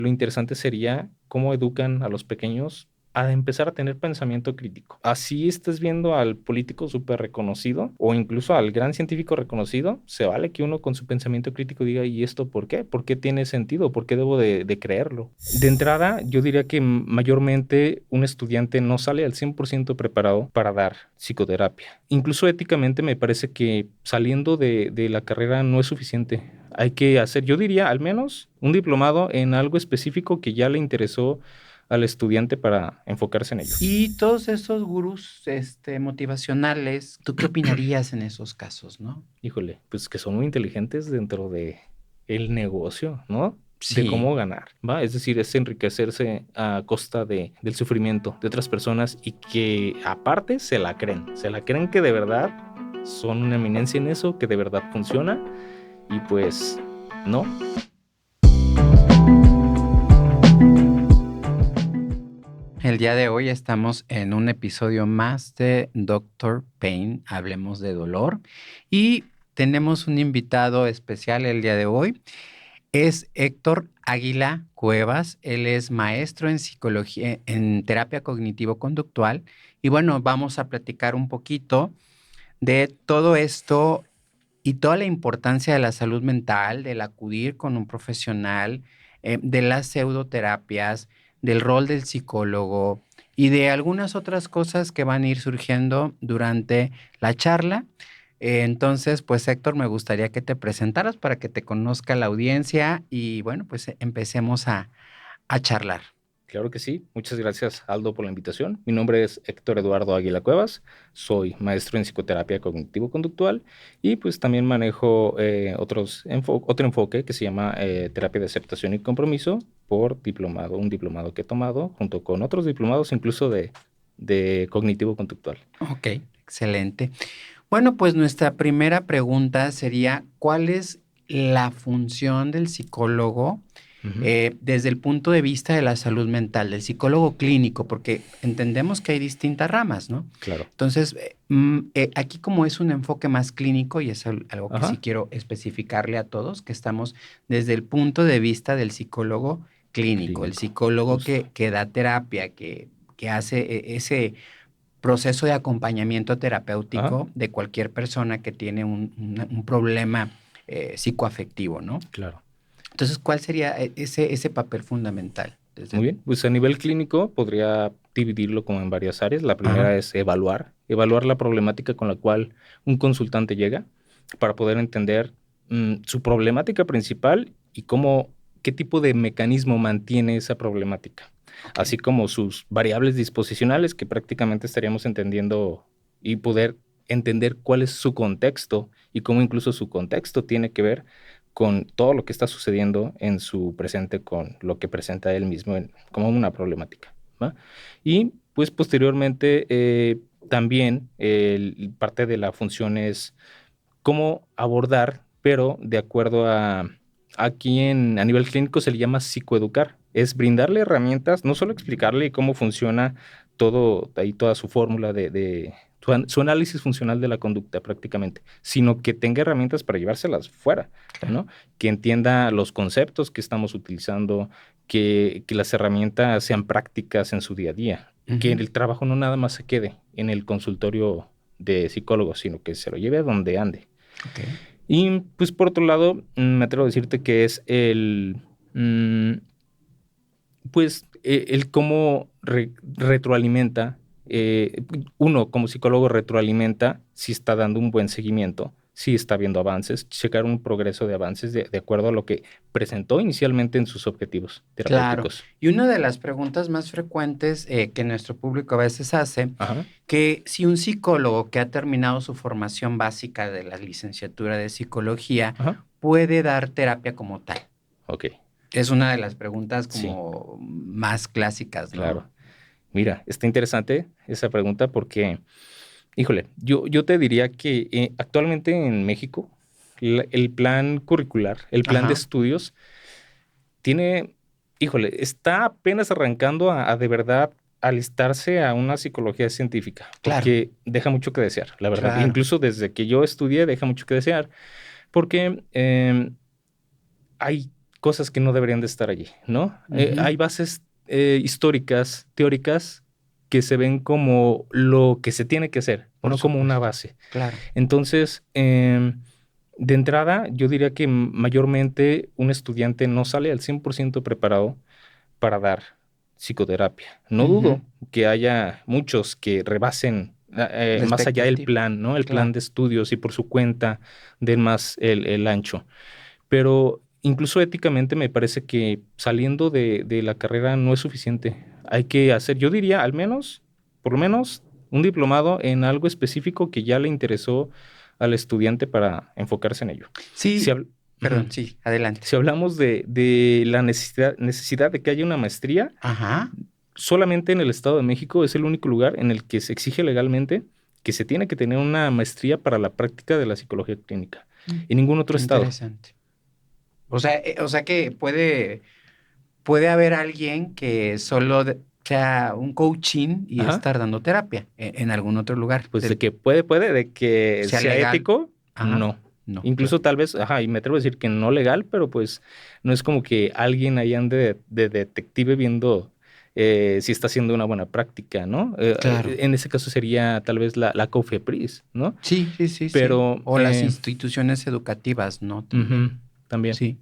Lo interesante sería cómo educan a los pequeños a empezar a tener pensamiento crítico. Así estés viendo al político súper reconocido o incluso al gran científico reconocido, se vale que uno con su pensamiento crítico diga, ¿y esto por qué? ¿Por qué tiene sentido? ¿Por qué debo de creerlo? De entrada, yo diría que mayormente un estudiante no sale al 100% preparado para dar psicoterapia. Incluso éticamente me parece que saliendo de la carrera no es suficiente. Hay que hacer, yo diría, al menos un diplomado en algo específico que ya le interesó al estudiante para enfocarse en ello. Y todos esos gurús, motivacionales, ¿tú qué opinarías en esos casos, no? Híjole, pues que son muy inteligentes dentro de el negocio, ¿no? De Sí. cómo ganar, ¿va? Es decir, es enriquecerse a costa del sufrimiento de otras personas y que aparte se la creen que de verdad son una eminencia en eso, que de verdad funciona y pues no. El día de hoy estamos en un episodio más de Doctor Pain, Hablemos de Dolor, y tenemos un invitado especial el día de hoy. Es Héctor Águila Cuevas. Él es maestro en psicología, en terapia cognitivo-conductual. Y bueno, vamos a platicar un poquito de todo esto y toda la importancia de la salud mental, del acudir con un profesional, de las pseudoterapias, del rol del psicólogo y de algunas otras cosas que van a ir surgiendo durante la charla. Entonces, pues Héctor, me gustaría que te presentaras para que te conozca la audiencia y bueno, pues empecemos a charlar. Claro que sí. Muchas gracias, Aldo, por la invitación. Mi nombre es Héctor Eduardo Águila Cuevas. Soy maestro en psicoterapia cognitivo-conductual y pues también manejo otro enfoque que se llama terapia de aceptación y compromiso por diplomado, un diplomado que he tomado junto con otros diplomados incluso de cognitivo-conductual. Ok, excelente. Bueno, pues nuestra primera pregunta sería, ¿cuál es la función del psicólogo Ujú. desde el punto de vista de la salud mental, del psicólogo clínico? Porque entendemos que hay distintas ramas, ¿no? Claro. Entonces, aquí como es un enfoque más clínico, y es algo que sí Ajá. quiero especificarle a todos, que estamos desde el punto de vista del psicólogo clínico, el Clínico. psicólogo Justo. que da terapia, que hace ese proceso de acompañamiento Ajá. terapéutico de cualquier persona que tiene un problema psicoafectivo, ¿no? Claro. Entonces, ¿cuál sería ese papel fundamental? Muy bien, pues a nivel clínico podría dividirlo como en varias áreas. La Ajá. primera es evaluar la problemática con la cual un consultante llega para poder entender su problemática principal y qué tipo de mecanismo mantiene esa problemática, Ok. así como sus variables disposicionales que prácticamente estaríamos entendiendo y poder entender cuál es su contexto y cómo incluso su contexto tiene que ver con todo lo que está sucediendo en su presente, con lo que presenta él mismo como una problemática, ¿va? Y pues posteriormente también parte de la función es cómo abordar, pero de acuerdo aquí a nivel clínico se le llama psicoeducar, es brindarle herramientas, no solo explicarle cómo funciona todo, ahí toda su fórmula su análisis funcional de la conducta prácticamente, sino que tenga herramientas para llevárselas fuera, Claro. ¿no? Que entienda los conceptos que estamos utilizando, que las herramientas sean prácticas en su día a día, que Ujú. el trabajo no nada más se quede en el consultorio de psicólogos, sino que se lo lleve a donde ande. Ok. Y pues por otro lado, me atrevo a decirte que es pues el cómo retroalimenta, uno como psicólogo retroalimenta si está dando un buen seguimiento, si está viendo avances, checar un progreso de avances de acuerdo a lo que presentó inicialmente en sus objetivos Claro. terapéuticos. Y una de las preguntas más frecuentes que nuestro público a veces hace, Ajá, que si un psicólogo que ha terminado su formación básica de la licenciatura de psicología ajá, puede dar terapia como tal. ok, Es una de las preguntas sí, como más clásicas, ¿no? claro. Mira, está interesante esa pregunta porque híjole, yo te diría que actualmente en México el plan curricular, el plan de Ajá, estudios tiene, híjole, está apenas arrancando a de verdad alistarse a una psicología científica, claro, porque deja mucho que desear, la verdad. claro. Incluso desde que yo estudié deja mucho que desear, porque hay cosas que no deberían de estar allí, ¿no? Hay bases históricas, teóricas, que se ven como lo que se tiene que hacer, Por no como una supuesto. base. Claro. Entonces, de entrada, yo diría que mayormente un estudiante no sale al 100% preparado para dar psicoterapia. No Ujú. dudo que haya muchos que rebasen La más allá del expectativa. plan, ¿no? El plan Claro. de estudios y por su cuenta den más el ancho. Pero incluso éticamente me parece que saliendo de la carrera no es suficiente. Hay que hacer, yo diría, al menos, por lo menos, un diplomado en algo específico que ya le interesó al estudiante para enfocarse en ello. Si, Sí, Ujú. perdón, sí, adelante. Si hablamos de la necesidad de que haya una maestría, Ajá. solamente en el Estado de México es el único lugar en el que se exige legalmente que se tiene que tener una maestría para la práctica de la psicología clínica. En ningún otro Qué estado. interesante. O sea que puede haber alguien que solo sea un coaching y Ajá. estar dando terapia en algún otro lugar. Pues de que puede, de que Sea sea legal. ético, Ajá. no. No, Incluso claro. tal vez, ajá, y me atrevo a decir que no legal, pero pues no es como que alguien ahí ande de detective viendo si está haciendo una buena práctica, ¿no? Claro. En ese caso sería tal vez la COFEPRIS, ¿no? Sí, sí, sí, sí. Pero, O las instituciones educativas, ¿no? También. ujú, también. Sí.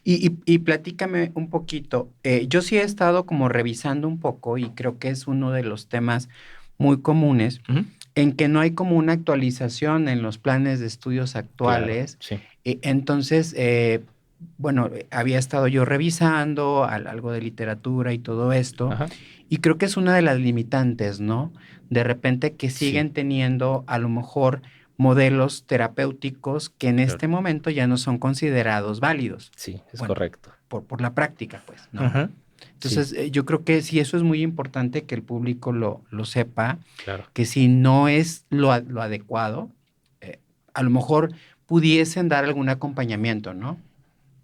Y platícame un poquito. Yo sí he estado como revisando un poco y creo que es uno de los temas muy comunes Ujú. en que no hay como una actualización en los planes de estudios Claro, actuales. sí. Entonces, bueno, había estado yo revisando algo de literatura y todo esto, Ajá. y creo que es una de las limitantes, ¿no? De repente que Sí, siguen teniendo a lo mejor modelos terapéuticos que en claro. este momento ya no son considerados válidos. Sí, es Bueno, correcto. por la práctica, pues, ¿no? Ajá. Sí, Entonces, yo creo que sí, eso es muy importante que el público lo sepa, claro. que si no es lo adecuado, a lo mejor pudiesen dar algún acompañamiento, ¿no?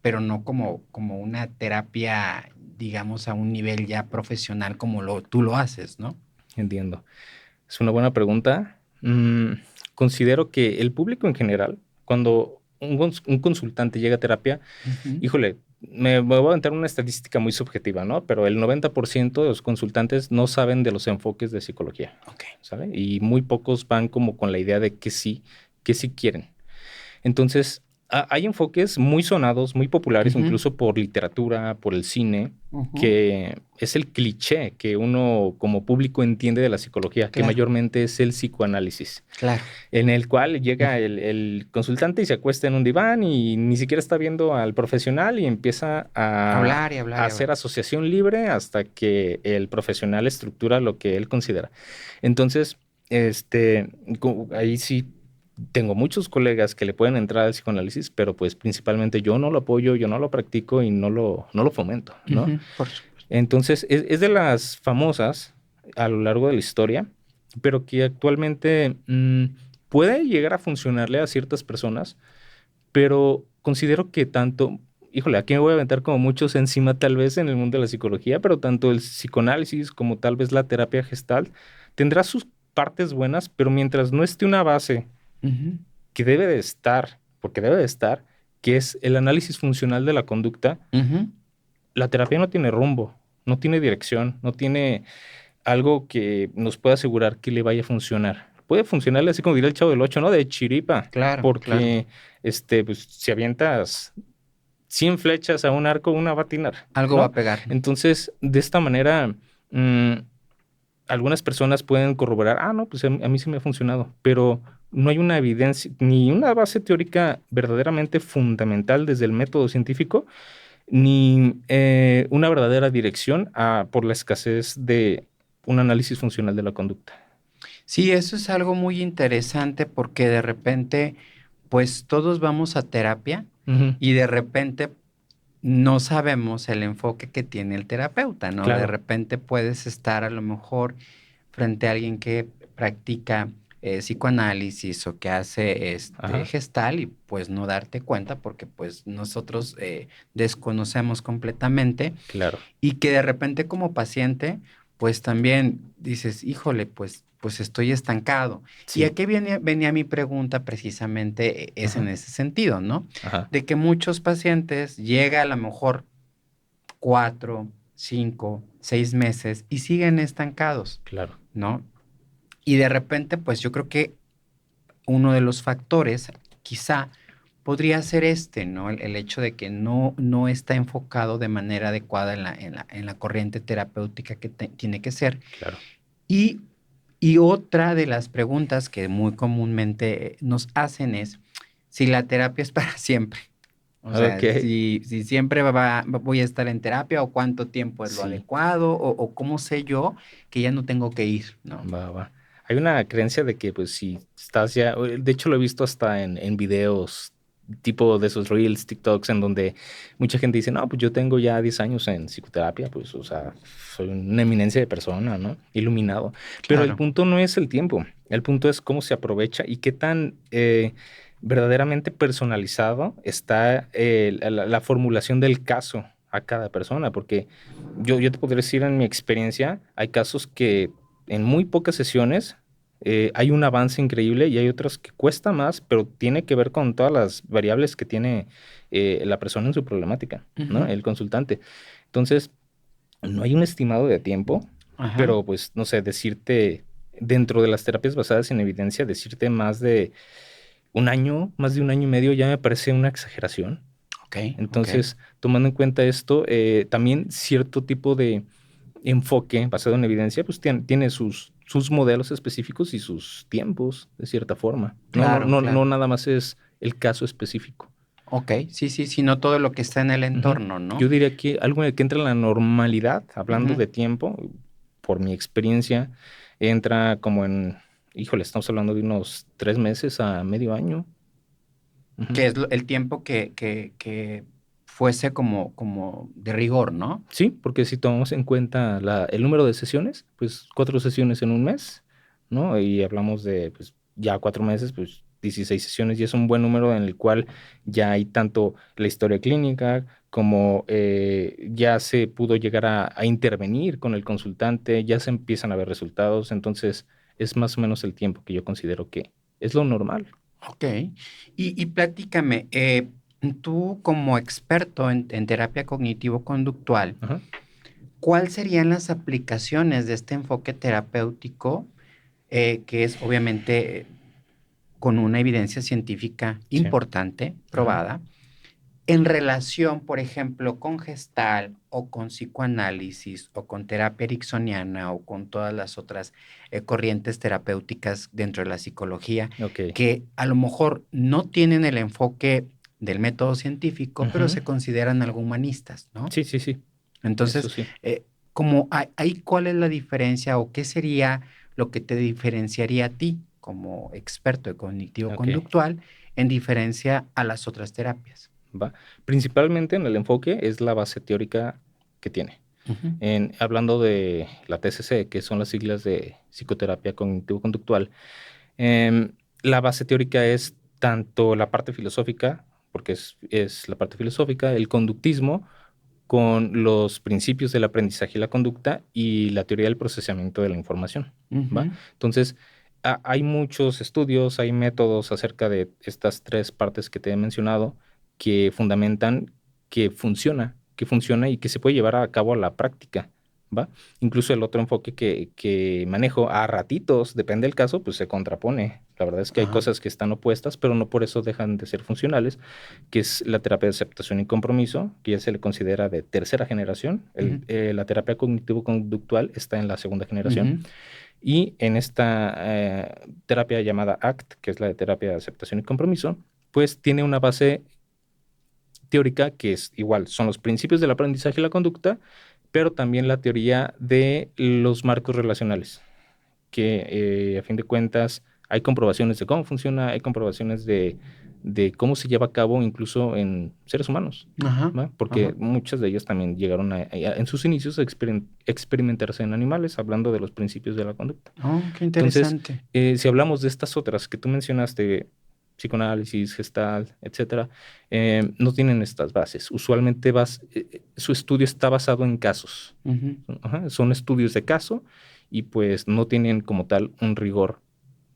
Pero no como una terapia, digamos, a un nivel ya profesional como tú lo haces, ¿no? Entiendo. Es una buena pregunta. Considero que el público en general, cuando un consultante llega a terapia, Ujú. híjole, me voy a aventar una estadística muy subjetiva, ¿no? Pero el 90% de los consultantes no saben de los enfoques de psicología, Ok, ¿sale? Y muy pocos van como con la idea de que sí quieren. Entonces, hay enfoques muy sonados, muy populares, ujú, incluso por literatura, por el cine, ujú, que es el cliché que uno como público entiende de la psicología, que claro, mayormente es el psicoanálisis, claro. en el cual llega Ujú. el consultante y se acuesta en un diván y ni siquiera está viendo al profesional y empieza Hablar y a hablar y hacer hablar. asociación libre hasta que el profesional estructura lo que él considera. Entonces, ahí sí tengo muchos colegas que le pueden entrar al psicoanálisis, pero pues principalmente yo no lo apoyo, yo no lo practico y no lo fomento, ¿no? Ujú, por supuesto. Entonces, es de las famosas a lo largo de la historia, pero que actualmente puede llegar a funcionarle a ciertas personas, pero considero que tanto, híjole, aquí me voy a aventar como muchos encima tal vez en el mundo de la psicología, pero tanto el psicoanálisis como tal vez la terapia gestal tendrá sus partes buenas, pero mientras no esté una base Ujú, que debe de estar, porque debe de estar, que es el análisis funcional de la conducta, ujú, la terapia no tiene rumbo, no tiene dirección, no tiene algo que nos pueda asegurar que le vaya a funcionar. Puede funcionarle así como diría el Chavo del Ocho, ¿no? De chiripa, claro, claro. porque pues, si avientas 100 flechas a un arco, una va a atinar, Algo va ¿no? a pegar. Entonces, de esta manera, mm, algunas personas pueden corroborar, no, pues a mí sí me ha funcionado, pero no hay una evidencia ni una base teórica verdaderamente fundamental desde el método científico, ni una verdadera dirección por la escasez de un análisis funcional de la conducta. Sí, eso es algo muy interesante porque de repente, pues todos vamos a terapia Ujú, y de repente no sabemos el enfoque que tiene el terapeuta, ¿no? De claro, repente puedes estar a lo mejor frente a alguien que practica psicoanálisis o que hace ajá, gestal y pues no darte cuenta porque pues nosotros desconocemos completamente claro, y que de repente como paciente pues también dices, híjole, pues pues estoy estancado. Y Sí. aquí venía mi pregunta precisamente, es en Ajá. ese sentido, ¿no? Ajá. De que muchos pacientes llega a lo mejor 4, 5, 6 meses y siguen estancados, Claro. ¿no? Y de repente, pues yo creo que uno de los factores quizá podría ser este, ¿no? El hecho de que no está enfocado de manera adecuada en la corriente terapéutica que tiene que ser. Claro. Y, y otra de las preguntas que muy comúnmente nos hacen es si la terapia es para siempre. O sea, Ok. si siempre voy a estar en terapia o cuánto tiempo es lo Sí. adecuado o cómo sé yo que ya no tengo que ir, ¿no? Va, va. Hay una creencia de que, pues, si estás ya, de hecho lo he visto hasta en videos tipo de esos Reels, TikToks, en donde mucha gente dice, no, pues yo tengo ya 10 años en psicoterapia, pues, o sea, soy una eminencia de persona, ¿no? Iluminado. Pero el Claro. punto no es el tiempo, el punto es cómo se aprovecha y qué tan verdaderamente personalizado está la formulación del caso a cada persona, porque yo te podría decir en mi experiencia, hay casos que en muy pocas sesiones hay un avance increíble y hay otras que cuesta más, pero tiene que ver con todas las variables que tiene la persona en su problemática, ¿no? Ujú. El consultante. Entonces, no hay un estimado de tiempo, Ajá. pero pues, no sé, decirte, dentro de las terapias basadas en evidencia, decirte más de un año, más de un año y medio ya me parece una exageración. Ok, ok. Entonces, tomando en cuenta esto, también cierto tipo de enfoque basado en evidencia, pues tiene sus modelos específicos y sus tiempos, de cierta forma. No, no, Claro, no, no claro. nada más es el caso específico. Ok, sí, sí, sino todo lo que está en el Ujú. entorno, ¿no? Yo diría que algo en el que entra en la normalidad, hablando Ujú. de tiempo, por mi experiencia, entra como en, híjole, estamos hablando de unos 3 meses a medio año. Ujú. Que es el tiempo que fuese como de rigor, ¿no? Sí, porque si tomamos en cuenta el número de sesiones, pues 4 sesiones en un mes, ¿no? Y hablamos de, pues ya 4 meses, pues 16 sesiones y es un buen número en el cual ya hay tanto la historia clínica como ya se pudo llegar a intervenir con el consultante, ya se empiezan a ver resultados, entonces es más o menos el tiempo que yo considero que es lo normal. Ok. Y platícame, tú como experto en terapia cognitivo-conductual, Ajá. ¿cuáles serían las aplicaciones de este enfoque terapéutico, que es obviamente con una evidencia científica Sí. importante, Ajá. probada, en relación, por ejemplo, con Gestalt o con psicoanálisis o con terapia ericksoniana o con todas las otras corrientes terapéuticas dentro de la psicología, Ok. que a lo mejor no tienen el enfoque del método científico, pero Ujú. se consideran algo humanistas, ¿no? Sí, sí, sí, eso Entonces, sí. como ahí, ¿cuál es la diferencia o qué sería lo que te diferenciaría a ti como experto de Ok. cognitivo-conductual en diferencia a las otras terapias? ¿Va? Principalmente en el enfoque es la base teórica que tiene. Ujú. Hablando de la TCC, que son las siglas de psicoterapia cognitivo-conductual, la base teórica es tanto la parte filosófica, porque es la parte filosófica, el conductismo, con los principios del aprendizaje y la conducta y la teoría del procesamiento de la información, ¿va? Ujú. Entonces, hay muchos estudios, hay métodos acerca de estas tres partes que te he mencionado que fundamentan que funciona y que se puede llevar a cabo a la práctica, ¿va? Incluso el otro enfoque que manejo a ratitos, depende del caso, pues se contrapone. La verdad es que hay Ajá. cosas que están opuestas, pero no por eso dejan de ser funcionales, que es la terapia de aceptación y compromiso, que ya se le considera de tercera generación. Ujú. La terapia cognitivo-conductual está en la segunda generación. Ujú. Y en esta terapia llamada ACT, que es la de terapia de aceptación y compromiso, pues tiene una base teórica que es igual, son los principios del aprendizaje y la conducta, pero también la teoría de los marcos relacionales, que a fin de cuentas hay comprobaciones de cómo funciona, hay comprobaciones de cómo se lleva a cabo incluso en seres humanos, Ajá. ¿va? Porque Ajá. muchas de ellas también llegaron en sus inicios a experimentarse en animales, hablando de los principios de la conducta. Oh, qué Entonces, interesante. si hablamos de estas otras que tú mencionaste, psicoanálisis, gestalt, etcétera, no tienen estas bases. Usualmente su estudio está basado en casos. Ujú. Ajá, son estudios de caso y pues no tienen como tal un rigor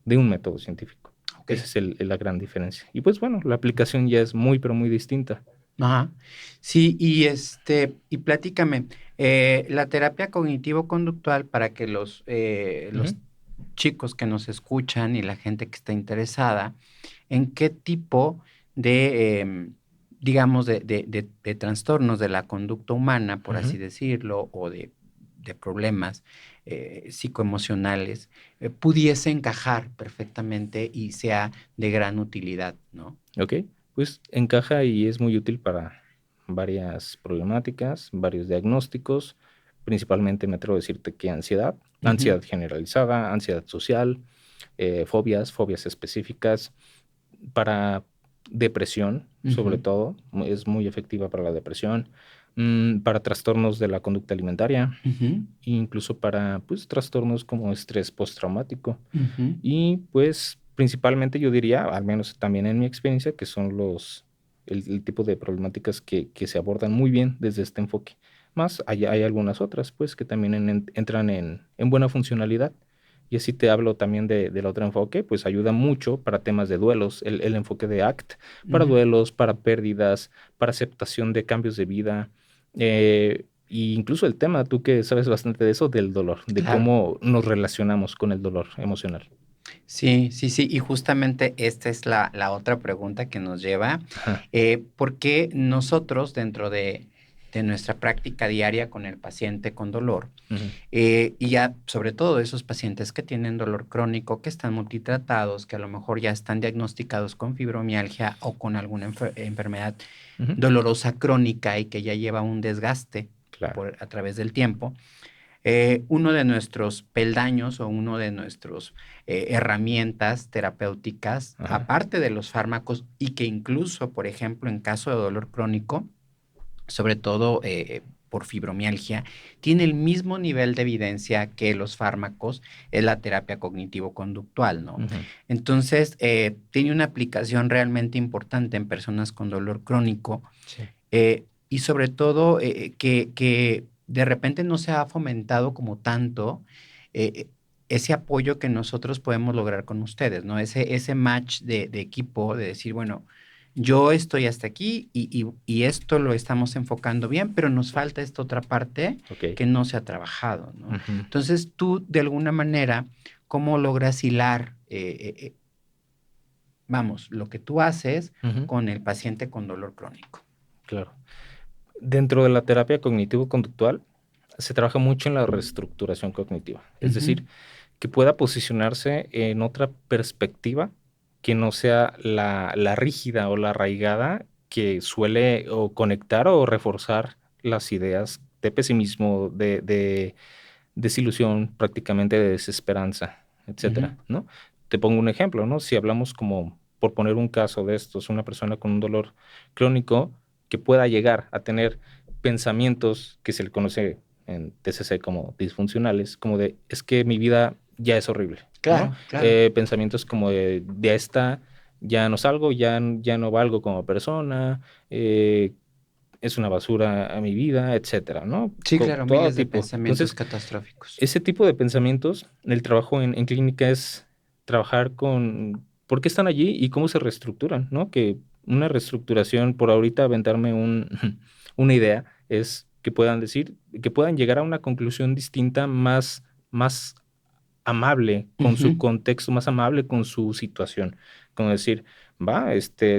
de un método científico. Ok. Esa es la gran diferencia. Y pues bueno, la aplicación ya es muy, pero muy distinta. Ajá. Sí, y platícame, la terapia cognitivo-conductual para que los Ujú. chicos que nos escuchan y la gente que está interesada, ¿en qué tipo de, digamos, de trastornos de la conducta humana, por así Ujú. decirlo, o de problemas psicoemocionales, pudiese encajar perfectamente y sea de gran utilidad, ¿no? Ok, pues encaja y es muy útil para varias problemáticas, varios diagnósticos, principalmente me atrevo a decirte que ansiedad, Ujú, ansiedad generalizada, ansiedad social, fobias específicas, para depresión, sobre ujú, todo, es muy efectiva para la depresión, para trastornos de la conducta alimentaria, ujú, incluso para pues, trastornos como estrés postraumático. ujú. Y pues principalmente yo diría, al menos también en mi experiencia, que son el tipo de problemáticas que se abordan muy bien desde este enfoque. Más hay algunas otras, pues, que también entran en buena funcionalidad. Y así te hablo también del otro enfoque, pues ayuda mucho para temas de duelos, el enfoque de ACT, para Ujú. duelos, para pérdidas, para aceptación de cambios de vida. Y incluso el tema, tú que sabes bastante de eso, del dolor, de Claro. cómo nos relacionamos con el dolor emocional. Sí, sí, sí. Y justamente esta es la otra pregunta que nos lleva. Ajá. ¿Por qué nosotros, dentro de nuestra práctica diaria con el paciente con dolor, Ujú. y ya sobre todo esos pacientes que tienen dolor crónico, que están multitratados, que a lo mejor ya están diagnosticados con fibromialgia o con alguna enfermedad Ujú. dolorosa crónica y que ya lleva un desgaste Claro. a través del tiempo? Uno de nuestros peldaños o uno de nuestros herramientas terapéuticas, Ajá. aparte de los fármacos y que incluso, por ejemplo, en caso de dolor crónico, sobre todo por fibromialgia, tiene el mismo nivel de evidencia que los fármacos, es la terapia cognitivo-conductual, ¿no? Ujú. Entonces, tiene una aplicación realmente importante en personas con dolor crónico Sí. y sobre todo que de repente no se ha fomentado como tanto eh, ese apoyo que nosotros podemos lograr con ustedes, ¿no? Ese match de equipo, de decir, bueno, yo estoy hasta aquí y esto lo estamos enfocando bien, pero nos falta esta otra parte Ok. que no se ha trabajado, ¿no? Ujú. Entonces tú, de alguna manera, ¿cómo logras hilar, vamos, lo que tú haces Ujú. con el paciente con dolor crónico? Claro. Dentro de la terapia cognitivo-conductual se trabaja mucho en la reestructuración cognitiva, es Ujú, decir, que pueda posicionarse en otra perspectiva que no sea la rígida o la arraigada que suele o conectar o reforzar las ideas de pesimismo, de desilusión, prácticamente de desesperanza, ujú, etcétera, ¿no? Te pongo un ejemplo, ¿no? Si hablamos como, por poner un caso de estos, una persona con un dolor crónico que pueda llegar a tener pensamientos que se le conoce en TCC como disfuncionales, como de, es que mi vida ya es horrible, ¿no? claro, claro. Pensamientos como de esta, ya no salgo, ya no valgo como persona, es una basura a mi vida, etcétera, ¿no? Sí, claro, Todo miles de tipo. pensamientos Entonces, catastróficos. ese tipo de pensamientos, el trabajo en clínica es trabajar con por qué están allí y cómo se reestructuran, ¿no? Que una reestructuración, por ahorita aventarme una idea, es que puedan decir, que puedan llegar a una conclusión distinta, más amable con Ujú, su contexto, más amable con su situación. Como decir, va,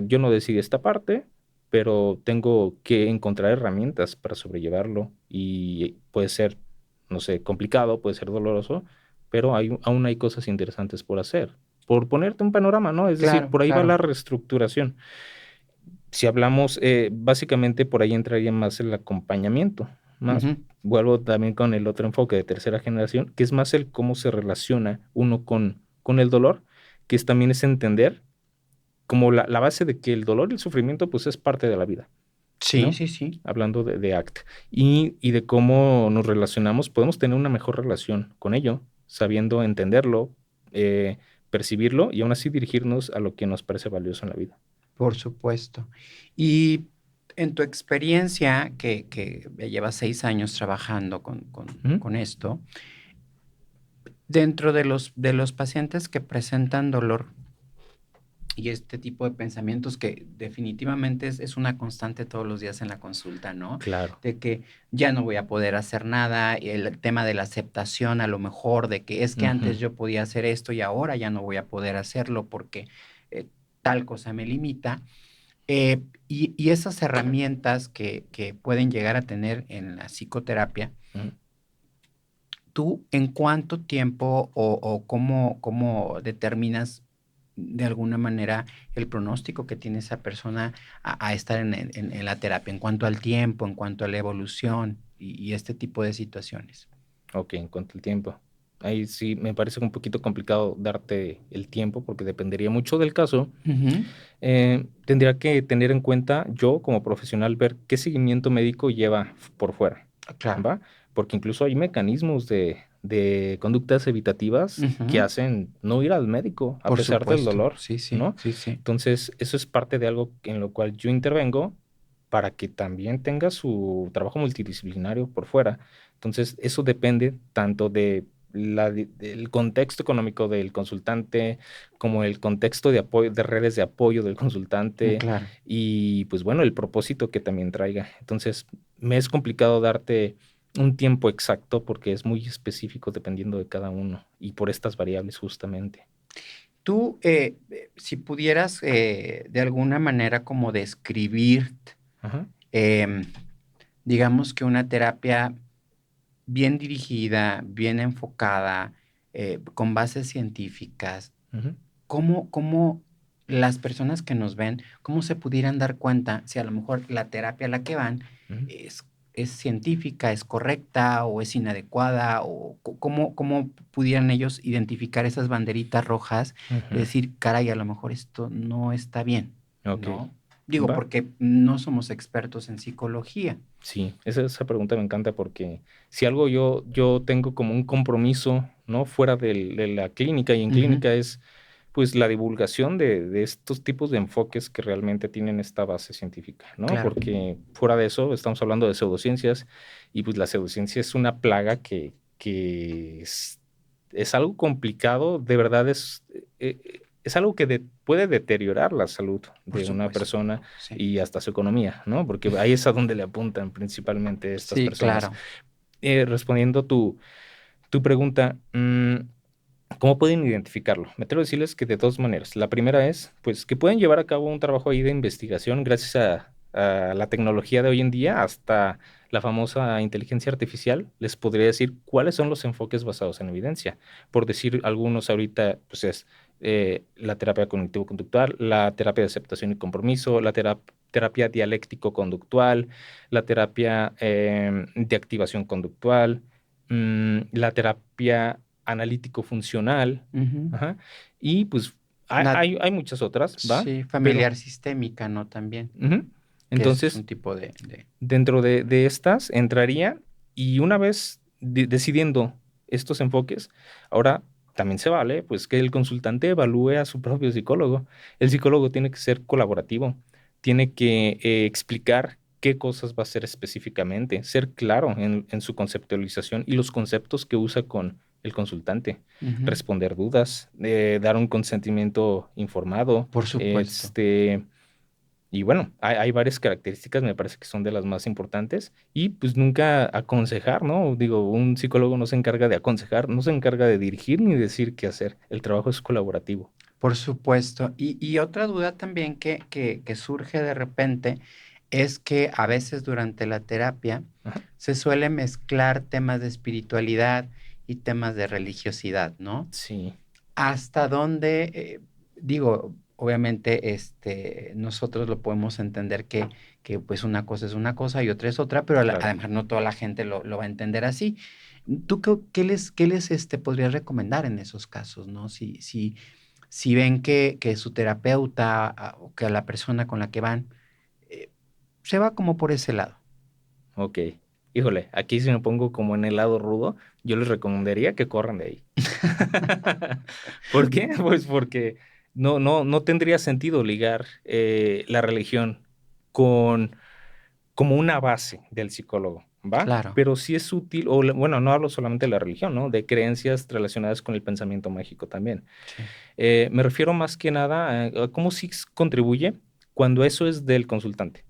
yo no decidí esta parte, pero tengo que encontrar herramientas para sobrellevarlo y puede ser, no sé, complicado, puede ser doloroso, pero aún hay cosas interesantes por hacer. Por ponerte un panorama, ¿no? Es decir, claro, por ahí va claro. la reestructuración. Si hablamos, básicamente por ahí entraría más el acompañamiento, más Ujú, vuelvo también con el otro enfoque de tercera generación, que es más el cómo se relaciona uno con el dolor, que también es entender como la base de que el dolor y el sufrimiento pues es parte de la vida, sí, ¿no? sí, sí. Hablando de ACT. Y de cómo nos relacionamos, podemos tener una mejor relación con ello, sabiendo entenderlo, eh, percibirlo y aún así dirigirnos a lo que nos parece valioso en la vida. Por supuesto. Y en tu experiencia, que ya llevas 6 años trabajando Ujú. con esto, Dentro de los pacientes que presentan dolor y este tipo de pensamientos que definitivamente es una constante todos los días en la consulta, ¿no? Claro. De que ya no voy a poder hacer nada, y el tema de la aceptación a lo mejor, de que es que Ujú. antes yo podía hacer esto y ahora ya no voy a poder hacerlo porque eh, tal cosa me limita. Y esas herramientas que pueden llegar a tener en la psicoterapia, Ujú. ¿tú en cuánto tiempo o cómo determinas de alguna manera el pronóstico que tiene esa persona a estar en la terapia, en cuanto al tiempo, en cuanto a la evolución y este tipo de situaciones? Ok, en cuanto al tiempo. Ahí sí me parece un poquito complicado darte el tiempo porque dependería mucho del caso. Ujú. Tendría que tener en cuenta yo como profesional ver qué seguimiento médico lleva por fuera, Claro. ¿va? Porque incluso hay mecanismos de conductas evitativas que Ujú. hacen no ir al médico a Por pesar del supuesto. dolor, Sí, sí, ¿no? sí, sí. Entonces, eso es parte de algo en lo cual yo intervengo para que también tenga su trabajo multidisciplinario por fuera. Entonces, eso depende tanto de del contexto económico del consultante, como el contexto de apoyo, de redes de apoyo del consultante Claro. y pues bueno, el propósito que también traiga. Entonces, me es complicado darte un tiempo exacto porque es muy específico dependiendo de cada uno y por estas variables justamente. Tú, si pudieras de alguna manera como describir, Ajá. em, digamos que una terapia bien dirigida, bien enfocada, con bases científicas, Ujú. ¿cómo las personas que nos ven, cómo se pudieran dar cuenta si a lo mejor la terapia a la que van Ujú. es científica, es correcta o es inadecuada? O cómo pudieran ellos identificar esas banderitas rojas de Ujú. decir, caray, a lo mejor esto no está bien, Ok, ¿no? Digo, va. porque no somos expertos en psicología. Sí, esa pregunta me encanta porque si algo yo tengo como un compromiso, ¿no? Fuera de la clínica y en Ujú. clínica es pues la divulgación de estos tipos de enfoques que realmente tienen esta base científica, ¿no? Claro. Porque fuera de eso estamos hablando de pseudociencias y pues la pseudociencia es una plaga que es algo complicado, de verdad es algo que puede deteriorar la salud Por de una supuesto. persona Sí. y hasta su economía, ¿no? Porque ahí es a donde le apuntan principalmente estas Sí, personas. claro. Respondiendo a tu pregunta, ¿cómo pueden identificarlo? Me atrevo a decirles que de dos maneras. La primera es, pues, que pueden llevar a cabo un trabajo ahí de investigación gracias a la tecnología de hoy en día, hasta la famosa inteligencia artificial, les podría decir cuáles son los enfoques basados en evidencia. Por decir algunos ahorita, pues es la terapia cognitivo-conductual, la terapia de aceptación y compromiso, la terapia dialéctico-conductual, la terapia de activación conductual, la terapia analítico-funcional, Ujú. ajá, y pues La, hay muchas otras, ¿va? sí, Pero, familiar sistémica, ¿no? También, ujú, que es un entonces, tipo de... dentro de estas entraría y una vez decidiendo estos enfoques, ahora también se vale, pues que el consultante evalúe a su propio psicólogo. El psicólogo tiene que ser colaborativo, tiene que explicar qué cosas va a hacer específicamente, ser claro en su conceptualización y los conceptos que usa con el consultante, Ujú. responder dudas, dar un consentimiento informado, Por supuesto. y bueno, hay varias características, me parece que son de las más importantes y pues nunca aconsejar, ¿no? Digo, un psicólogo no se encarga de aconsejar, no se encarga de dirigir ni decir qué hacer. El trabajo es colaborativo. Por supuesto. Y otra duda también que surge de repente es que a veces durante la terapia Ajá. se suele mezclar temas de espiritualidad y temas de religiosidad, ¿no? Sí, Hasta dónde, digo, obviamente, nosotros lo podemos entender que pues una cosa es una cosa y otra es otra, pero claro. además no toda la gente lo va a entender así. ¿Tú qué les podrías recomendar en esos casos, ¿no? Si ven que su terapeuta o que la persona con la que van eh, se va como por ese lado. Ok. Híjole, aquí si me pongo como en el lado rudo, yo les recomendaría que corran de ahí. ¿Por qué? Pues porque no tendría sentido ligar la religión con como una base del psicólogo. ¿va? Claro. Pero sí es útil, bueno, no hablo solamente de la religión, ¿no? De creencias relacionadas con el pensamiento mágico también. Sí. Me refiero más que nada a cómo sí contribuye cuando eso es del consultante.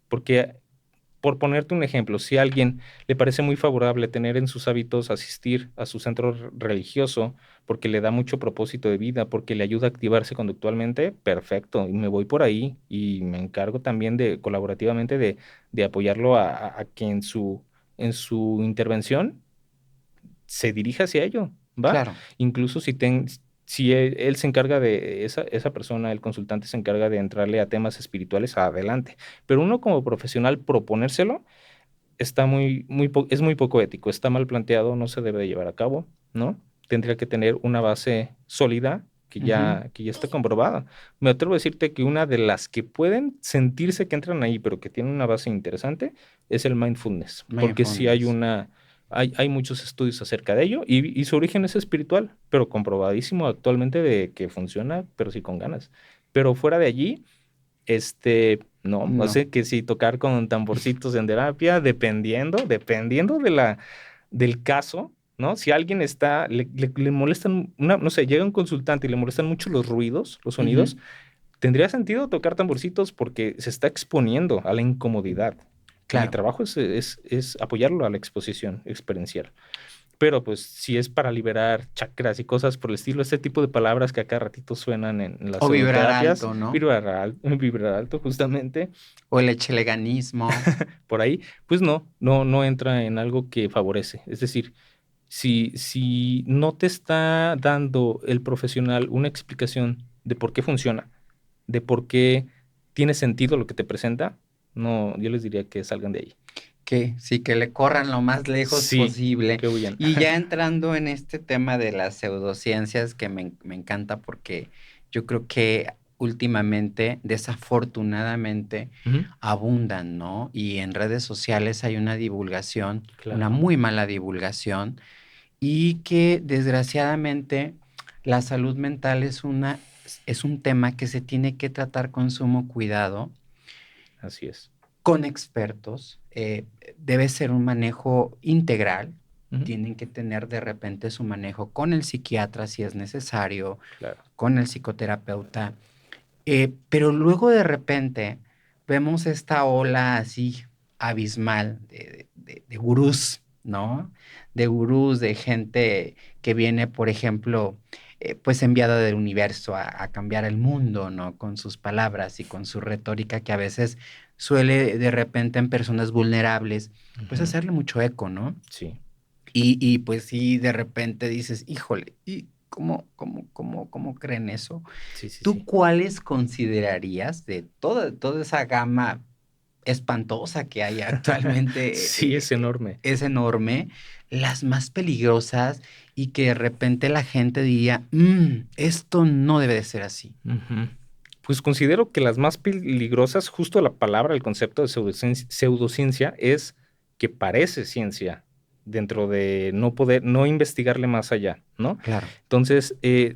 Porque, por ponerte un ejemplo, si a alguien le parece muy favorable tener en sus hábitos asistir a su centro religioso porque le da mucho propósito de vida, porque le ayuda a activarse conductualmente, perfecto, y me voy por ahí y me encargo también de colaborativamente de apoyarlo a que en su intervención se dirija hacia ello, ¿va? Claro. Incluso si él se encarga de, esa persona, el consultante se encarga de entrarle a temas espirituales, adelante. Pero uno como profesional proponérselo está es muy poco ético, está mal planteado, no se debe de llevar a cabo, ¿no? Tendría que tener una base sólida Ujú. que ya está comprobada. Me atrevo a decirte que una de las que pueden sentirse que entran ahí, pero que tienen una base interesante, es el mindfulness, porque sí hay Mindfulness. hay muchos estudios acerca de ello y su origen es espiritual, pero comprobadísimo actualmente de que funciona, pero sí con ganas. Pero fuera de allí, no, o No. sea que si tocar con tamborcitos en terapia, dependiendo del caso, ¿no? Si alguien le molestan, no sé, llega un consultante y le molestan mucho los ruidos, los Ujú. sonidos, tendría sentido tocar tamborcitos porque se está exponiendo a la incomodidad. Y mi Claro. trabajo es apoyarlo a la exposición experiencial. Pero pues si es para liberar chakras y cosas por el estilo, este tipo de palabras que acá ratito suenan en las O vibrar pseudoterapias, alto, ¿no? vibrar alto justamente, O el echeleganismo. por ahí, pues no entra en algo que favorece. Es decir, si no te está dando el profesional una explicación de por qué funciona, de por qué tiene sentido lo que te presenta, no, yo les diría que salgan de ahí. Que sí, que le corran lo más lejos Sí, posible. que huyan. Y ya entrando en este tema de las pseudociencias, que me encanta porque yo creo que últimamente, desafortunadamente, Ujú, abundan, ¿no? Y en redes sociales hay una divulgación, una claro, muy mala divulgación, y que desgraciadamente la salud mental es un tema que se tiene que tratar con sumo cuidado así es. con expertos. Debe ser un manejo integral. Ujú, Tienen que tener de repente su manejo con el psiquiatra si es necesario, claro. con el psicoterapeuta. Pero luego de repente vemos esta ola así abismal de gurús, ¿no? De gurús, de gente que viene, por ejemplo, pues enviada del universo a cambiar el mundo, ¿no? Con sus palabras y con su retórica que a veces suele de repente en personas vulnerables, pues Ujú, hacerle mucho eco, ¿no? sí, Y pues sí, de repente dices, híjole, ¿y cómo creen eso? sí, sí, ¿Tú sí. cuáles considerarías de toda esa gama espantosa que hay Sí, actualmente, es enorme. es enorme, las más peligrosas y que de repente la gente diría, esto no debe de ser así"? Ujú. Pues considero que las más peligrosas, justo la palabra, el concepto de pseudociencia es que parece ciencia dentro de no poder, no investigarle más allá, ¿no? Claro. Entonces,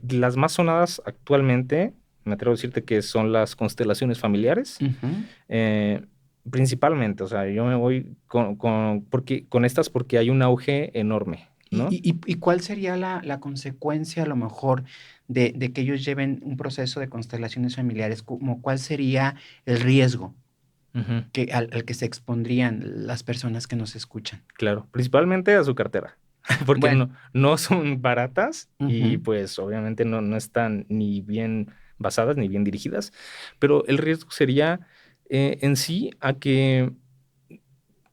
las más sonadas actualmente, me atrevo a decirte que son las constelaciones familiares, Ujú. eh, principalmente, o sea, yo me voy con estas porque hay un auge enorme, ¿no? ¿Y cuál sería la consecuencia a lo mejor de que ellos lleven un proceso de constelaciones familiares? Como, ¿cuál sería el riesgo Ujú. al que se expondrían las personas que nos escuchan? Claro, principalmente a su cartera, porque Bueno. no son baratas y Ujú. pues obviamente no están ni bien basadas ni bien dirigidas, pero el riesgo sería en sí a que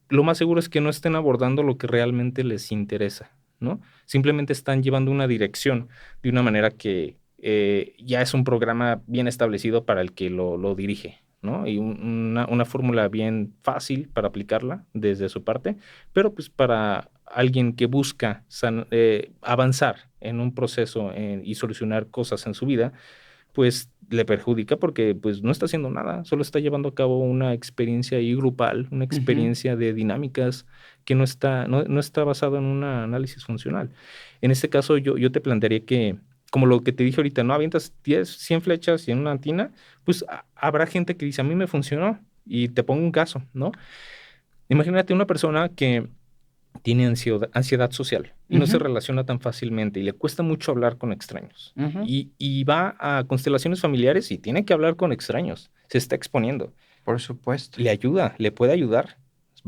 lo más seguro es que no estén abordando lo que realmente les interesa, ¿no? Simplemente están llevando una dirección de una manera que ya es un programa bien establecido para el que lo dirige, ¿no? Y una fórmula bien fácil para aplicarla desde su parte, pero pues para alguien que busca avanzar en un proceso y solucionar cosas en su vida, pues le perjudica porque pues no está haciendo nada, solo está llevando a cabo una experiencia ahí grupal, una Ujú. experiencia de dinámicas que no está basado en un análisis funcional. En este caso yo te plantearía que, como lo que te dije ahorita, no avientas 10 100 flechas y en una tina, pues habrá gente que dice, a mí me funcionó y te pongo un caso, ¿no? Imagínate una persona que tiene ansiedad social y no se Ujú, relaciona tan fácilmente y le cuesta mucho hablar con extraños. ujú, Y va a constelaciones familiares y tiene que hablar con extraños. Se está exponiendo. por supuesto. Le ayuda, le puede ayudar,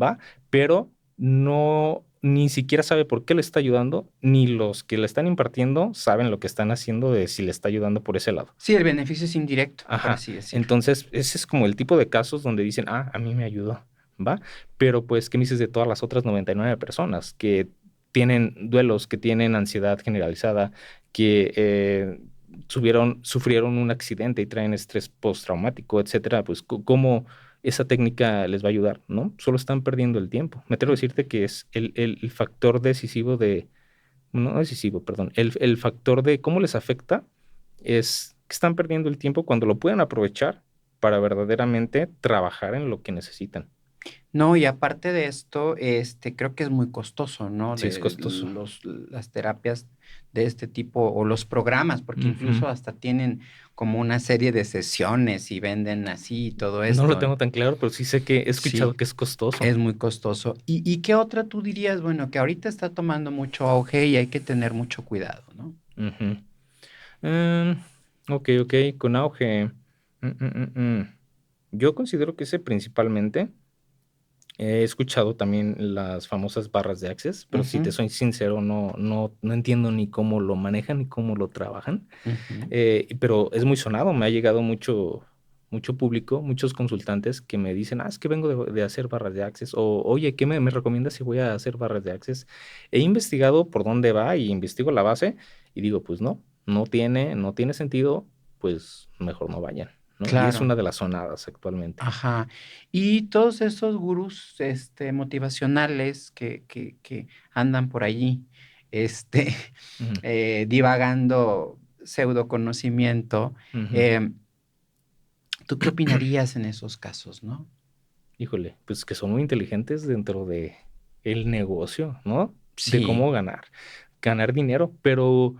¿va? Pero no, ni siquiera sabe por qué le está ayudando, ni los que le están impartiendo saben lo que están haciendo de si le está ayudando por ese lado. Sí, el beneficio es indirecto, por Ajá. así decirlo. Entonces, ese es como el tipo de casos donde dicen, a mí me ayudó, ¿va? Pero pues, ¿qué me dices de todas las otras 99 personas que tienen duelos, que tienen ansiedad generalizada, que sufrieron un accidente y traen estrés postraumático, etcétera? Pues, ¿cómo esa técnica les va a ayudar? ¿No? Solo están perdiendo el tiempo. Me atrevo a decirte que es el factor decisivo no decisivo, perdón, el factor de cómo les afecta es que están perdiendo el tiempo cuando lo pueden aprovechar para verdaderamente trabajar en lo que necesitan. No, y aparte de esto, creo que es muy costoso, ¿no? Sí, es costoso. Las terapias de este tipo o los programas, porque Ujú. incluso hasta tienen como una serie de sesiones y venden así y todo No lo esto. tengo tan claro, pero sí sé que he escuchado Sí, que es costoso. es muy costoso. ¿Y qué otra tú dirías, bueno, que ahorita está tomando mucho auge y hay que tener mucho cuidado, ¿no? Ujú. Em, ok, ok, con auge. Yo considero que ese principalmente. He escuchado también las famosas barras de Access, pero si te Ujú, soy sincero, no entiendo ni cómo lo manejan ni cómo lo trabajan. ujú. Pero es muy sonado, me ha llegado mucho público, muchos consultantes que me dicen, es que vengo de hacer barras de Access, o oye, ¿qué me recomiendas si voy a hacer barras de Access? He investigado por dónde va y investigo la base y digo, pues no tiene sentido, pues mejor no vayan, ¿no? Y es Claro. una de las sonadas actualmente. Ajá. Y todos esos gurús, motivacionales que andan por allí, este, Ujú, divagando pseudo conocimiento, ujú. em, ¿tú qué opinarías en esos casos, no? Híjole, pues que son muy inteligentes dentro de el negocio, ¿no? De Sí, cómo ganar dinero, pero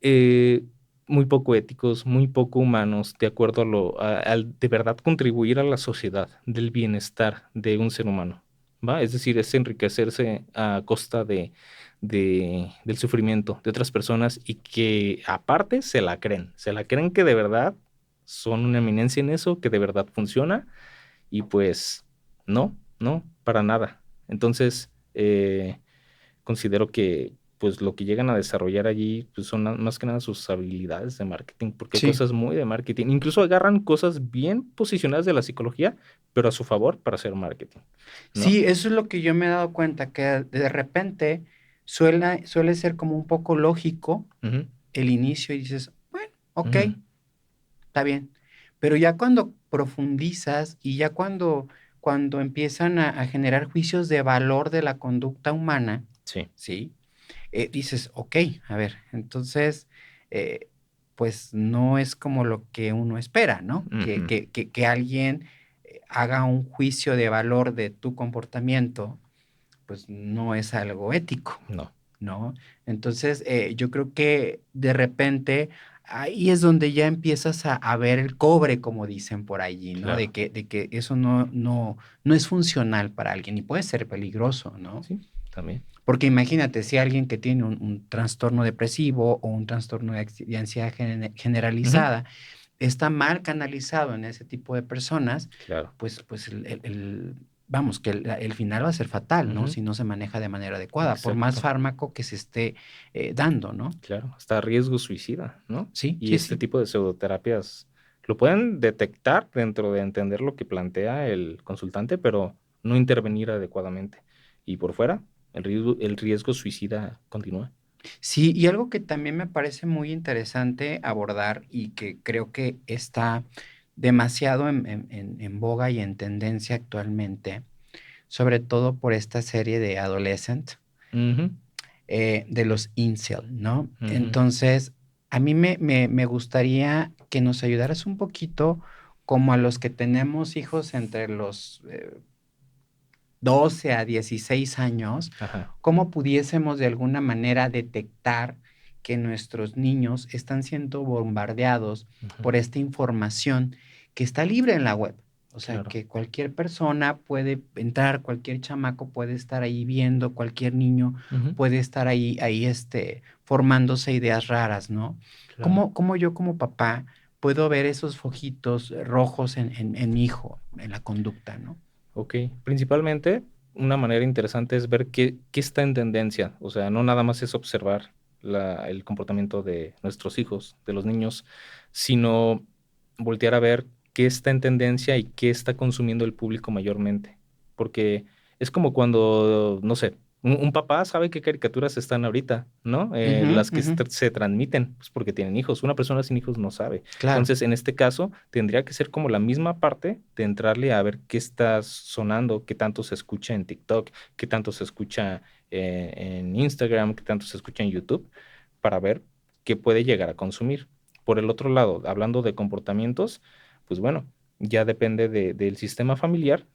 eh, muy poco éticos, muy poco humanos, de acuerdo al de verdad contribuir a la sociedad, del bienestar de un ser humano, ¿va? Es decir, es enriquecerse a costa del sufrimiento de otras personas y que aparte se la creen que de verdad son una eminencia en eso, que de verdad funciona y pues no, para nada. Entonces, considero que pues lo que llegan a desarrollar allí pues son más que nada sus habilidades de marketing, porque hay sí. cosas muy de marketing. Incluso agarran cosas bien posicionadas de la psicología, pero a su favor para hacer marketing, ¿no? Sí, eso es lo que yo me he dado cuenta, que de repente suele ser como un poco lógico Ujú, el inicio y dices, bueno, ok, ujú. está bien. Pero ya cuando profundizas y ya cuando empiezan a generar juicios de valor de la conducta humana, Sí, ¿sí? Dices, ok, a ver, entonces, eh, pues no es como lo que uno espera, ¿no? Que, ujú. que, que, que alguien haga un juicio de valor de tu comportamiento, pues no es algo ético. No, ¿No? Entonces, yo creo que de repente ahí es donde ya empiezas a ver el cobre, como dicen por allí, ¿no? De claro, que eso no es funcional para alguien y puede ser peligroso, ¿no? sí, también. Porque imagínate, si alguien que tiene un trastorno depresivo o un trastorno de ansiedad Ujú, generalizada está mal canalizado en ese tipo de personas, claro. pues vamos, que el final va a ser fatal, ¿no? Ujú, Si no se maneja de manera adecuada, por más exacto. fármaco que se esté dando, ¿no? Claro, hasta riesgo suicida, ¿no? Sí, Y sí, este sí. tipo de pseudoterapias lo pueden detectar dentro de entender lo que plantea el consultante, pero no intervenir adecuadamente. Y por fuera, el riesgo suicida continúa. Sí, y algo que también me parece muy interesante abordar y que creo que está demasiado en boga y en tendencia actualmente, sobre todo por esta serie de Adolescent, Ujú, de los incel, ¿no? ujú, Entonces, a mí me gustaría que nos ayudaras un poquito como a los que tenemos hijos entre los 12 a 16 años, ajá, cómo pudiésemos de alguna manera detectar que nuestros niños están siendo bombardeados ujú, por esta información que está libre en la web. O sea, Claro. que cualquier persona puede entrar, cualquier chamaco puede estar ahí viendo, cualquier niño Ujú. puede estar ahí, formándose ideas raras, ¿no? Claro. ¿Cómo yo como papá puedo ver esos fojitos rojos en mi hijo, en la conducta, ¿no? Ok. Principalmente, una manera interesante es ver qué está en tendencia. O sea, no nada más es observar el comportamiento de nuestros hijos, de los niños, sino voltear a ver qué está en tendencia y qué está consumiendo el público mayormente. Porque es como cuando, no sé, un papá sabe qué caricaturas están ahorita, ¿no? Ujú, Las que ujú, se transmiten, pues porque tienen hijos. Una persona sin hijos no sabe. claro, Entonces, en este caso, tendría que ser como la misma parte de entrarle a ver qué está sonando, qué tanto se escucha en TikTok, qué tanto se escucha en Instagram, qué tanto se escucha en YouTube, para ver qué puede llegar a consumir. Por el otro lado, hablando de comportamientos, pues bueno, ya depende del sistema familiar,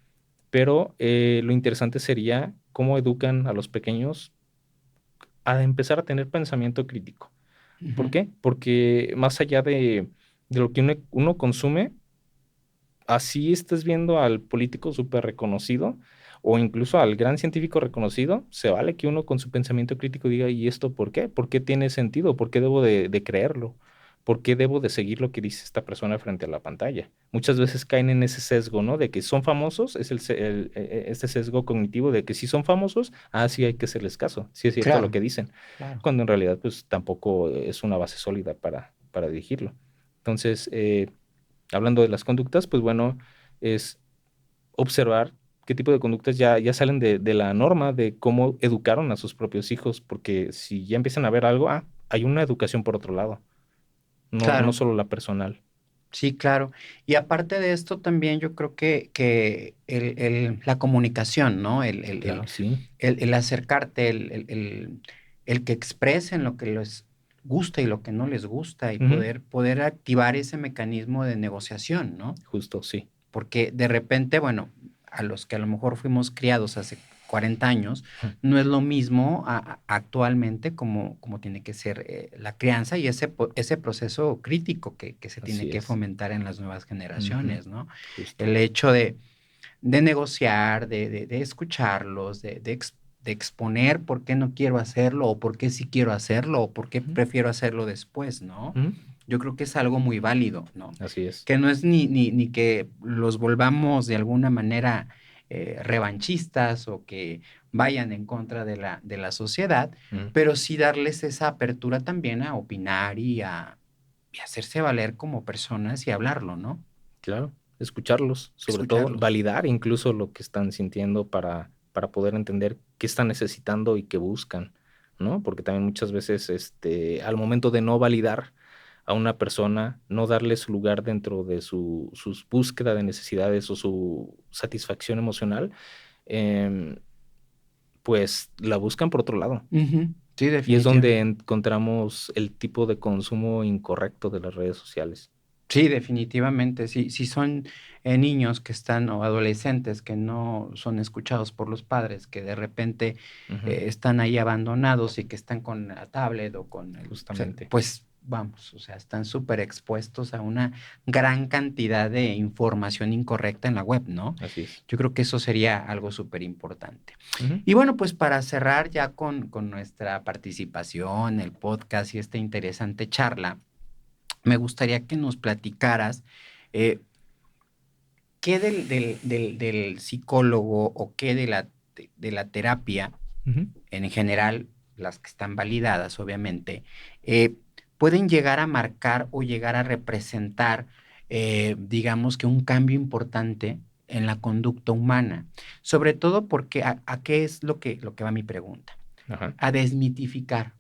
pero lo interesante sería cómo educan a los pequeños a empezar a tener pensamiento crítico. ¿Por ujú, qué? Porque más allá de lo que uno consume, así estés viendo al político súper reconocido o incluso al gran científico reconocido, se vale que uno con su pensamiento crítico diga, ¿y esto por qué? ¿Por qué tiene sentido? ¿Por qué debo de creerlo? ¿Por qué debo de seguir lo que dice esta persona frente a la pantalla? Muchas veces caen en ese sesgo, ¿no? De que son famosos, es este sesgo cognitivo de que si son famosos, sí hay que hacerles caso, sí es cierto lo claro, que dicen, claro. cuando en realidad pues tampoco es una base sólida para dirigirlo. Entonces, hablando de las conductas, pues bueno, es observar qué tipo de conductas ya salen de la norma de cómo educaron a sus propios hijos, porque si ya empiezan a ver algo, hay una educación por otro lado, no Claro, solo la personal. sí, claro. Y aparte de esto también yo creo que la comunicación, ¿no? Claro, sí. El acercarte, el que expresen lo que les gusta y lo que no les gusta y Ujú. poder activar ese mecanismo de negociación, ¿no? Justo, sí. Porque de repente, bueno, a los que a lo mejor fuimos criados hace 40 años, Ujú. no es lo mismo actualmente como tiene que ser la crianza y ese proceso crítico que se tiene Así que es. fomentar en las nuevas Ujú. generaciones, ¿no? Justo. El hecho de negociar, de escucharlos, de exponer por qué no quiero hacerlo o por qué sí quiero hacerlo o por qué Ujú. prefiero hacerlo después, ¿no? Ujú. Yo creo que es algo muy válido, ¿no? Así es. Que no es ni que los volvamos de alguna manera revanchistas o que vayan en contra de la sociedad, Ujú. pero sí darles esa apertura también a opinar y hacerse valer como personas y hablarlo, ¿no? Claro, escucharlos, sobre todo, Escucharlos. validar incluso lo que están sintiendo para poder entender qué están necesitando y qué buscan, ¿no? Porque también muchas veces, al momento de no validar a una persona, no darle su lugar dentro de sus búsqueda de necesidades o su satisfacción emocional, em, pues la buscan por otro lado. Ujú, sí, Y es donde definitivamente. encontramos el tipo de consumo incorrecto de las redes sociales. Sí, definitivamente. Sí, si son niños que están o adolescentes que no son escuchados por los padres, que de repente Ujú. están ahí abandonados y que están con la tablet o con Justamente. pues vamos, o sea, están súper expuestos a una gran cantidad de información incorrecta en la web, ¿no? Así es. Yo creo que eso sería algo súper importante. Ujú. Y bueno, pues para cerrar ya con nuestra participación, el podcast y esta interesante charla. Me gustaría que nos platicaras eh, qué del psicólogo o qué de la terapia Ujú. en general, las que están validadas, obviamente, eh, pueden llegar a marcar o llegar a representar, digamos que un cambio importante en la conducta humana. Sobre todo porque a qué es lo que va mi pregunta. Ajá. A desmitificar.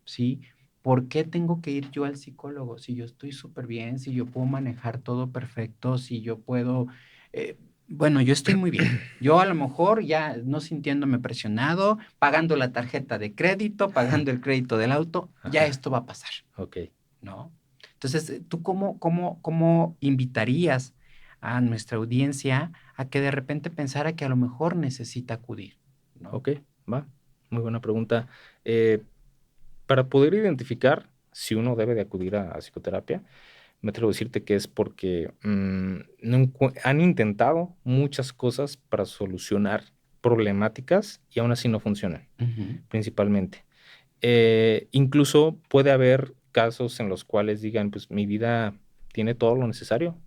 ¿Sí? ¿Por qué tengo que ir yo al psicólogo si yo estoy súper bien, si yo puedo manejar todo perfecto, si yo puedo, eh, bueno, yo estoy muy bien. Yo a lo mejor ya no sintiéndome presionado, pagando la tarjeta de crédito, pagando el crédito del auto, ya Ajá. esto va a pasar, Ok. ¿no? Entonces, ¿tú cómo invitarías a nuestra audiencia a que de repente pensara que a lo mejor necesita acudir, ¿no? Ok, va. Muy buena pregunta. Eh, para poder identificar si uno debe de acudir a psicoterapia, me atrevo a decirte que es porque han intentado muchas cosas para solucionar problemáticas y aún así no funcionan, Ujú. principalmente. Incluso puede haber casos en los cuales digan, pues mi vida tiene todo lo necesario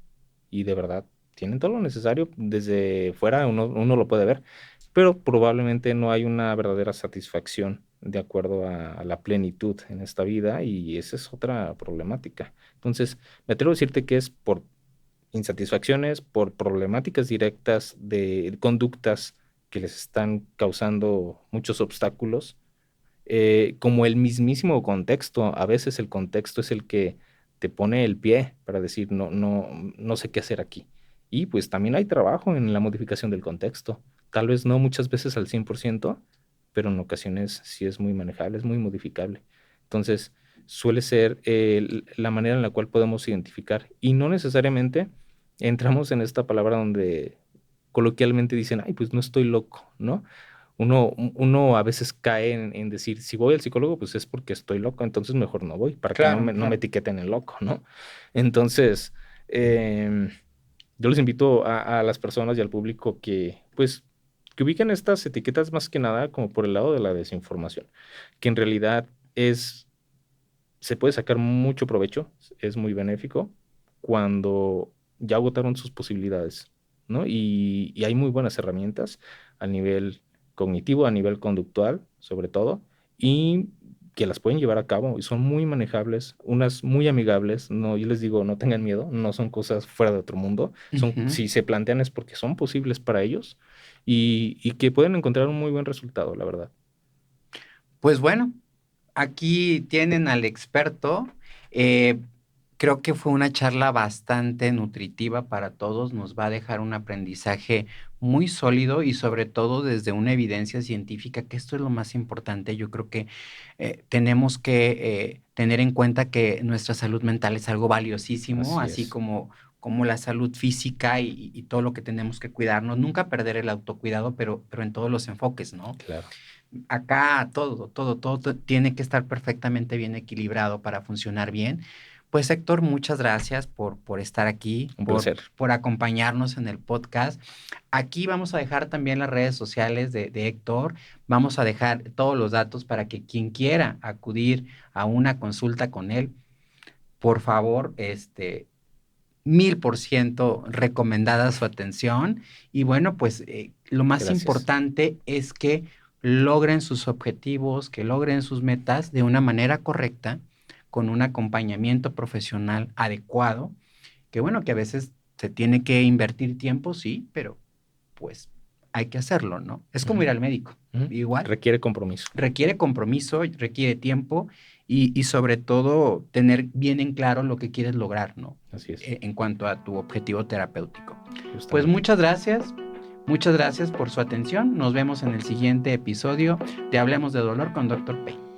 y de verdad tienen todo lo necesario. Desde fuera uno lo puede ver, pero probablemente no hay una verdadera satisfacción de acuerdo a la plenitud en esta vida y esa es otra problemática. Entonces, me atrevo a decirte que es por insatisfacciones, por problemáticas directas de conductas que les están causando muchos obstáculos, como el mismísimo contexto. A veces el contexto es el que te pone el pie para decir, no, no, no sé qué hacer aquí. Y pues también hay trabajo en la modificación del contexto. Tal vez no muchas veces al 100%, pero en ocasiones sí es muy manejable, es muy modificable. Entonces, suele ser la manera en la cual podemos identificar. Y no necesariamente entramos en esta palabra donde coloquialmente dicen, ay, pues no estoy loco, ¿no? Uno a veces cae en decir, si voy al psicólogo, pues es porque estoy loco, entonces mejor no voy, para que Claro, no me claro. etiqueten en loco, ¿no? Entonces, em, yo les invito a las personas y al público que, pues, que ubiquen estas etiquetas más que nada como por el lado de la desinformación, que en realidad se puede sacar mucho provecho, es muy benéfico cuando ya agotaron sus posibilidades, ¿no? Y hay muy buenas herramientas a nivel cognitivo, a nivel conductual, sobre todo, y que las pueden llevar a cabo y son muy manejables, unas muy amigables. No, yo les digo, no tengan miedo, no son cosas fuera de otro mundo, Ujú. si se plantean es porque son posibles para ellos y que pueden encontrar un muy buen resultado, la verdad. Pues bueno, aquí tienen al experto. Eh, Creo que fue una charla bastante nutritiva para todos. Nos va a dejar un aprendizaje muy sólido y sobre todo desde una evidencia científica, que esto es lo más importante. Yo creo que tenemos que tener en cuenta que nuestra salud mental es algo valiosísimo, Así así es, como la salud física y todo lo que tenemos que cuidarnos. Nunca perder el autocuidado, pero en todos los enfoques, ¿no? claro. Acá todo tiene que estar perfectamente bien equilibrado para funcionar bien. Pues Héctor, muchas gracias por estar aquí, Un placer. por acompañarnos en el podcast. Aquí vamos a dejar también las redes sociales de Héctor. Vamos a dejar todos los datos para que quien quiera acudir a una consulta con él, por favor, 1000% recomendada su atención. Y bueno, pues lo más Gracias. importante es que logren sus objetivos, que logren sus metas de una manera correcta, con un acompañamiento profesional adecuado, que bueno, que a veces se tiene que invertir tiempo, sí, pero pues hay que hacerlo, ¿no? Es como Ujú, ir al médico, ujú. igual Requiere compromiso. requiere compromiso, requiere tiempo y sobre todo tener bien en claro lo que quieres lograr, ¿no? Así es, En cuanto a tu objetivo terapéutico. Pues justamente. muchas gracias por su atención. Nos vemos en el siguiente episodio de Hablemos de Dolor con Dr. P.